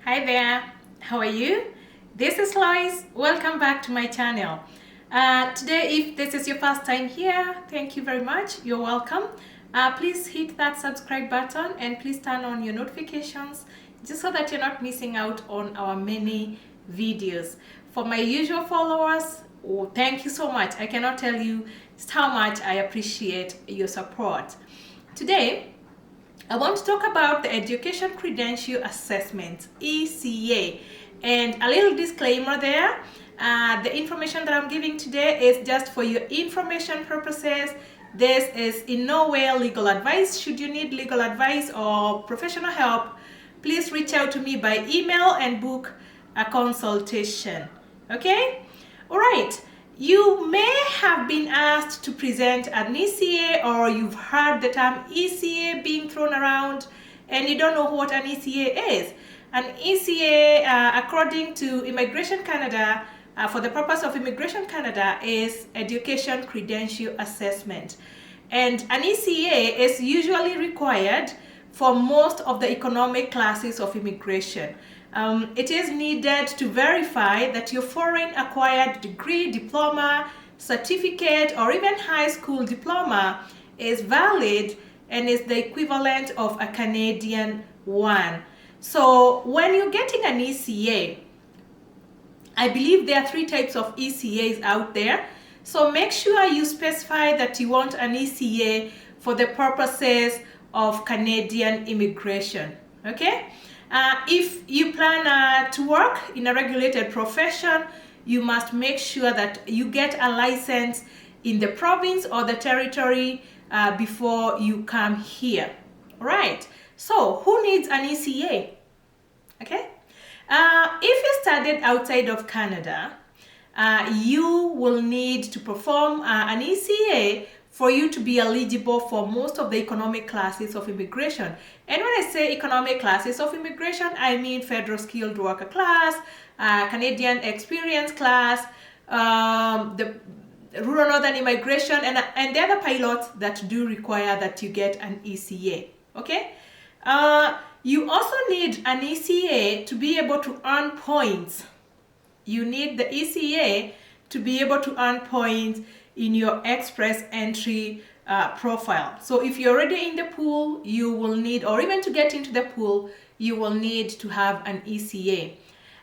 Hi there, how are you? This is Loise. Welcome back to my channel. Today, if this is your first time here, thank you very much. You're welcome. Please hit that subscribe button and please turn on your notifications just so that you're not missing out on our many videos. For my usual followers, oh, thank you so much. I cannot tell you just how much I appreciate your support. Today, I want to talk about the Education Credential Assessment, ECA, and a little disclaimer there. The information that I'm giving today is just for your information purposes. This is in no way legal advice. Should you need legal advice or professional help, please reach out to me by email and book a consultation. Okay? All right. You may have been asked to present an ECA, or you've heard the term ECA being thrown around and you don't know what an ECA is. An ECA, according to Immigration Canada, for the purpose of Immigration Canada, is Education Credential Assessment. And an ECA is usually required for most of the economic classes of immigration. It is needed to verify that your foreign acquired degree, diploma, certificate, or even high school diploma is valid and is the equivalent of a Canadian one. So when you're getting an ECA, I believe there are 3 types of ECAs out there. So make sure you specify that you want an ECA for the purposes of Canadian immigration. Okay? If you plan to work in a regulated profession, you must make sure that you get a license in the province or the territory before you come here. Right? So, who needs an ECA? Okay? If you studied outside of Canada, you will need to perform an ECA for you to be eligible for most of the economic classes of immigration. And when I say economic classes of immigration, I mean federal skilled worker class, Canadian experience class, the rural northern immigration, and the other pilots that do require that you get an ECA. Okay? You also need an ECA to be able to earn points. You need the ECA to be able to earn points in your express entry profile. So if you're already in the pool, you will need, or even to get into the pool, you will need to have an ECA.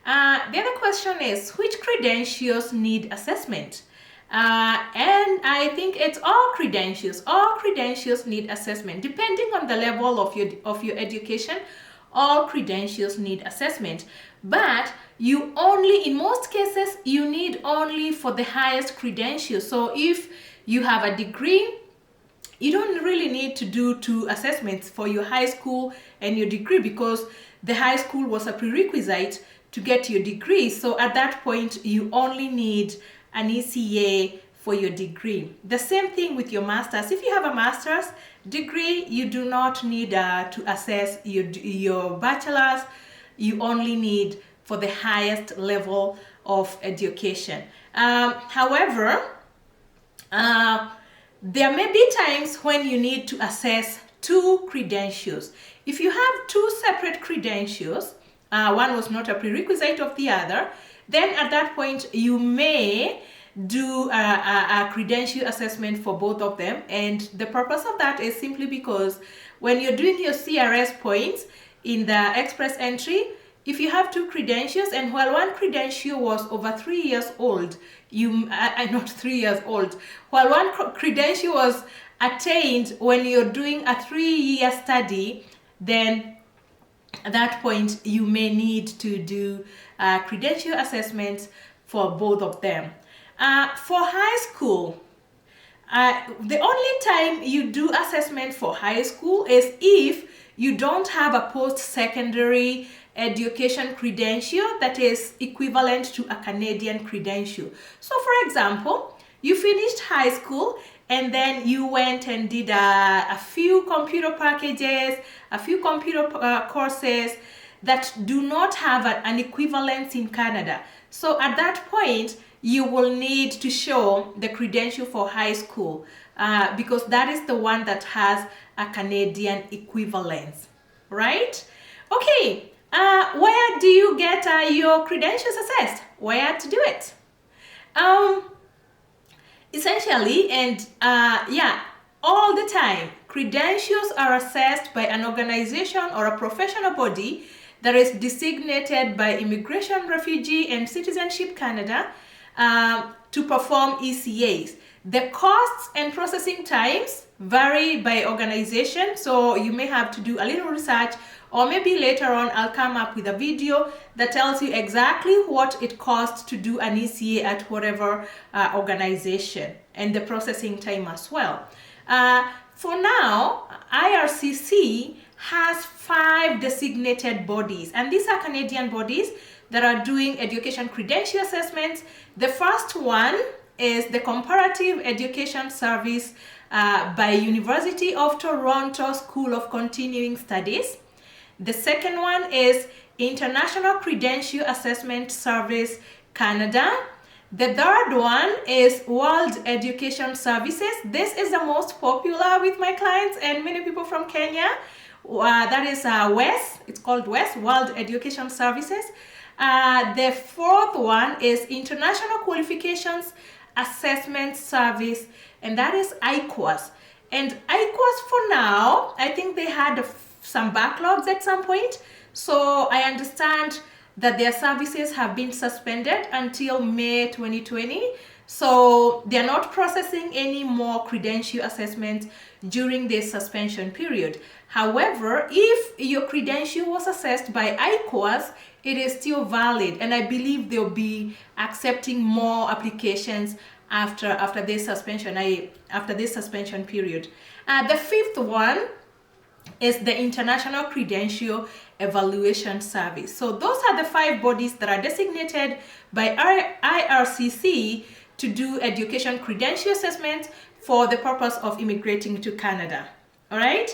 The other question is, which credentials need assessment? And I think it's all credentials. All credentials need assessment. Depending on the level of your education, all credentials need assessment. But you only, in most cases, you need only for the highest credentials. So if you have a degree, you don't really need to do 2 assessments for your high school and your degree, because the high school was a prerequisite to get your degree. So at that point, you only need an ECA for your degree. The same thing with your master's. If you have a master's degree, you do not need to assess your bachelor's. You only need for the highest level of education. However, there may be times when you need to assess 2 credentials. If you have 2 separate credentials, one was not a prerequisite of the other, then at that point you may do a credential assessment for both of them. And the purpose of that is simply because when you're doing your CRS points in the express entry, if you have 2 credentials, and while one credential was over 3 years old, not 3 years old, while one credential was attained when you're doing a 3-year study, then at that point you may need to do credential assessments for both of them. For high school, the only time you do assessment for high school is if you don't have a post-secondary education credential that is equivalent to a Canadian credential. So for example, you finished high school and then you went and did a few computer packages, a few computer courses that do not have an equivalence in Canada. So at that point, you will need to show the credential for high school because that is the one that has a Canadian equivalence, right? Okay, Where do you get your credentials assessed? Where to do it? Essentially, and yeah, all the time, credentials are assessed by an organization or a professional body that is designated by Immigration, Refugee and Citizenship Canada to perform ECAs. The costs and processing times vary by organization, so you may have to do a little research, or maybe later on I'll come up with a video that tells you exactly what it costs to do an ECA at whatever organization, and the processing time as well. For now, IRCC has 5 designated bodies, and these are Canadian bodies that are doing education credential assessments. The first one is the Comparative Education Service by University of Toronto School of Continuing Studies. The second one is International Credential Assessment Service Canada. The third one is World Education Services. This is the most popular with my clients and many people from Kenya. That is WES. It's called WES, World Education Services. The fourth one is International Qualifications Assessment Service, and that is IQAS. And IQAS, for now, I think they had some backlogs at some point, so I understand that their services have been suspended until May 2020, so they're not processing any more credential assessments during this suspension period. However, if your credential was assessed by IQAS, it is still valid, and I believe they'll be accepting more applications after this suspension period. The fifth one is the International Credential Evaluation Service. So those are the 5 bodies that are designated by IRCC to do education credential assessments for the purpose of immigrating to Canada. All right.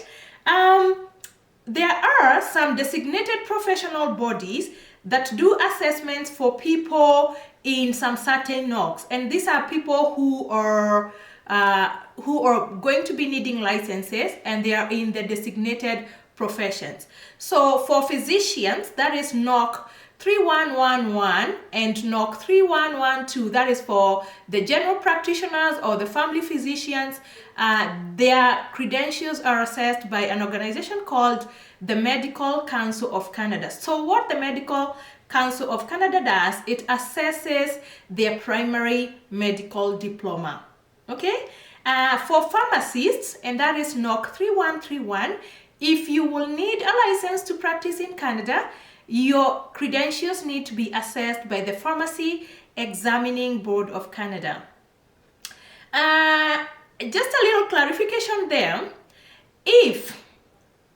There are some designated professional bodies that do assessments for people in some certain NOCs, and these are people who are going to be needing licenses, and they are in the designated professions. So for physicians, that is NOC 3111 and NOC 3112. That is for the general practitioners or the family physicians. Their credentials are assessed by an organization called the Medical Council of Canada. So what the Medical Council of Canada does, it assesses their primary medical diploma. Okay? For pharmacists, and that is NOC 3131, if you will need a license to practice in Canada, your credentials need to be assessed by the Pharmacy Examining Board of Canada. Just a little clarification there. If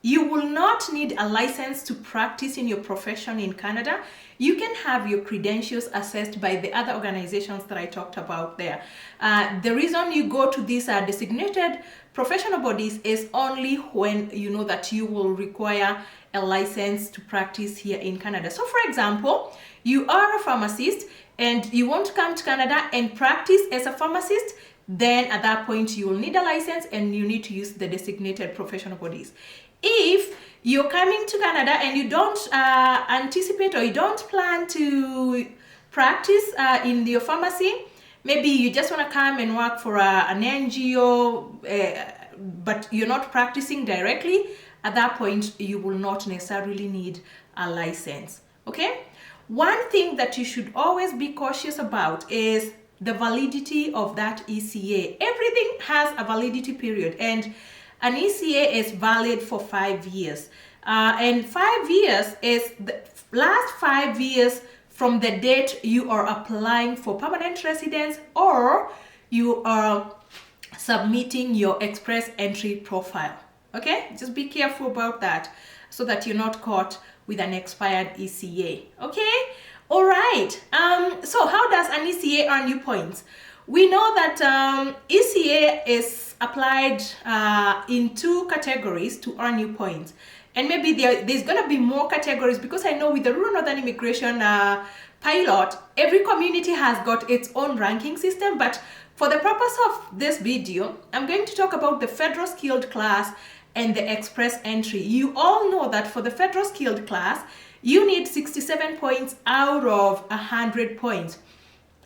you will not need a license to practice in your profession in Canada, you can have your credentials assessed by the other organizations that I talked about there. The reason you go to these designated professional bodies is only when you know that you will require a license to practice here in Canada. So for example, you are a pharmacist and you want to come to Canada and practice as a pharmacist, then at that point you will need a license and you need to use the designated professional bodies. If you're coming to Canada and you don't anticipate or you don't plan to practice in your pharmacy, maybe you just want to come and work for an NGO, but you're not practicing directly, at that point you will not necessarily need a license. Okay? One thing that you should always be cautious about is the validity of that ECA. Everything has a validity period, and an ECA is valid for 5 years. And 5 years is the last 5 years from the date you are applying for permanent residence or you are submitting your express entry profile. Okay? Just be careful about that so that you're not caught with an expired ECA. Okay? All right. So how does an ECA earn you points? We know that ECA is applied in 2 categories to earn you points. And maybe there's going to be more categories, because I know with the Rural Northern Immigration pilot, every community has got its own ranking system. But for the purpose of this video, I'm going to talk about the Federal Skilled class and the express entry. You all know that for the Federal Skilled class, you need 67 points out of 100 points.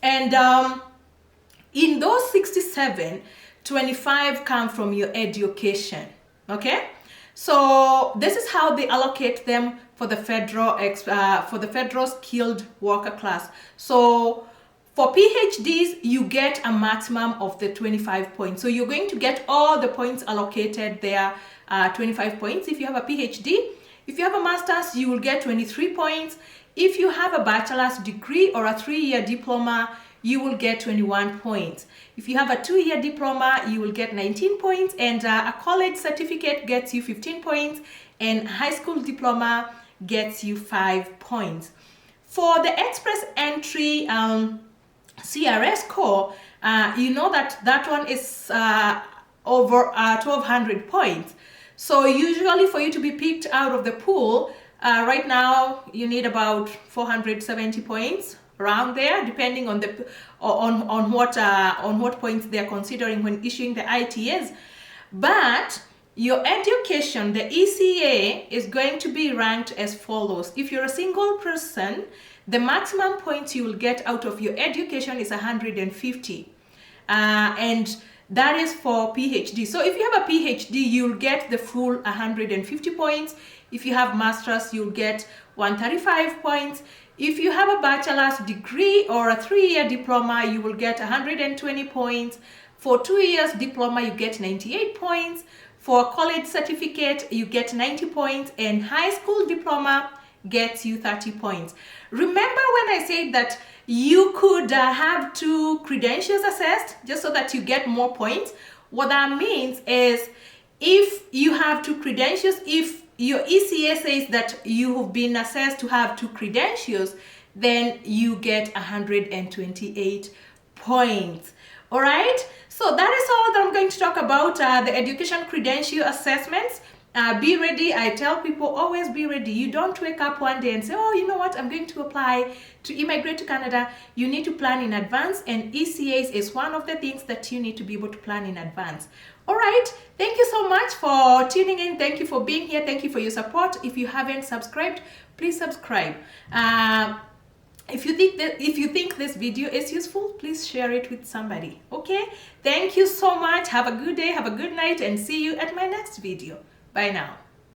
And in those 67, 25 come from your education. Okay? So this is how they allocate them for the federal skilled worker class. So for PhDs, you get a maximum of the 25 points. So you're going to get all the points allocated there, 25 points if you have a PhD. If you have a master's, you will get 23 points. If you have a bachelor's degree or a 3-year diploma, you will get 21 points. If you have a 2-year diploma, you will get 19 points, and a college certificate gets you 15 points, and high school diploma gets you 5 points. For the express entry CRS core, you know that one is over 1200 points. So usually for you to be picked out of the pool, right now you need about 470 points, around there, depending on the on what points they are considering when issuing the ITAs. But your education, the ECA, is going to be ranked as follows. If you're a single person, the maximum points you will get out of your education is 150, and that is for PhD. So if you have a PhD, you'll get the full 150 points. If you have master's, you'll get 135 points. If you have a bachelor's degree or a 3-year diploma, you will get 120 points. For 2 years diploma, you get 98 points. For a college certificate, you get 90 points, and high school diploma gets you 30 points. Remember when I said that you could have 2 credentials assessed just so that you get more points? What that means is, if you have 2 credentials, if your ECA says that you have been assessed to have 2 credentials, then you get 128 points. All right, so that is all that I'm going to talk about the education credential assessments. Be ready. I tell people, always be ready. You don't wake up one day and say, oh, you know what, I'm going to apply to immigrate to Canada. You need to plan in advance, and ECAs is one of the things that you need to be able to plan in advance. All right, thank you so much for tuning in. Thank you for being here. Thank you for your support. If you haven't subscribed, please subscribe. If you think this video is useful, please share it with somebody. Okay, thank you so much. Have a good day, have a good night, and see you at my next video. Bye now.